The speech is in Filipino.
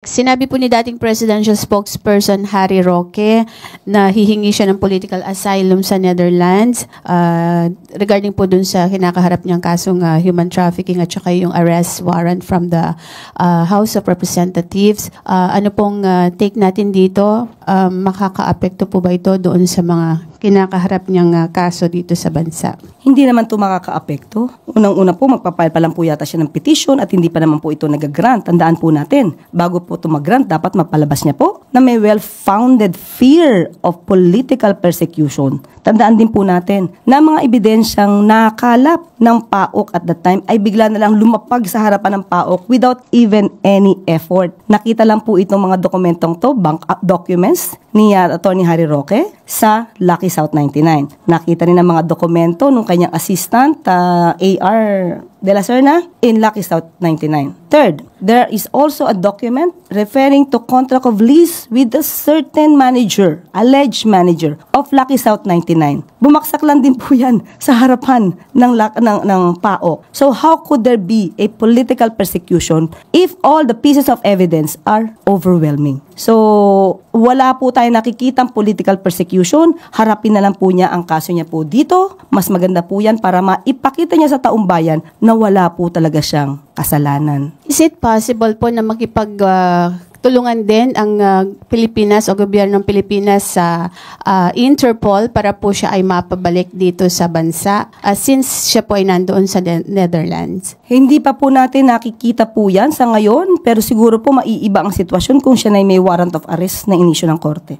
Sinabi po ni dating presidential spokesperson Harry Roque na hihingi siya ng political asylum sa Netherlands regarding po dun sa kinakaharap niyang kasong human trafficking at saka yung arrest warrant from the House of Representatives. Ano pong take natin dito? Makakaapekto po ba ito doon sa mga kinakaharap niyang kaso dito sa bansa? Hindi naman ito makakaapekto. Unang-una po, magpapile pa lang po yata siya ng petition at hindi pa naman po ito nag-grant. Tandaan po natin, bago po ito mag-grant, dapat mapalabas niya po na may well-founded fear of political persecution. Tandaan din po natin na mga ebidensyang nakalap ng PAOK at that time ay bigla na lang lumapag sa harapan ng PAOK without even any effort. Nakita lang po itong mga dokumentong to, bank documents ni Attorney Harry Roque sa Lucky South 99. Nakita rin ang mga dokumento ng kanyang assistant, AR de la Serna, in Lucky South 99. Third, there is also a document referring to contract of lease with a certain manager, alleged manager of Lucky South 99. Bumaksak lang din po yan sa harapan ng PAOK. So how could there be a political persecution if all the pieces of evidence are overwhelming? So wala po tayo nakikitang political persecution. Harapin na lang po niya ang kaso niya po dito. Mas maganda po yan para maipakita niya sa taong bayan na wala po talaga siyang kasalanan. Is it possible po na tulungan din ang Pilipinas o gobyernong Pilipinas sa Interpol para po siya ay mapabalik dito sa bansa since siya po ay nandoon sa Netherlands? Hindi pa po natin nakikita po yan sa ngayon, pero siguro po maiiba ang sitwasyon kung siya na may warrant of arrest na inisyu ng korte.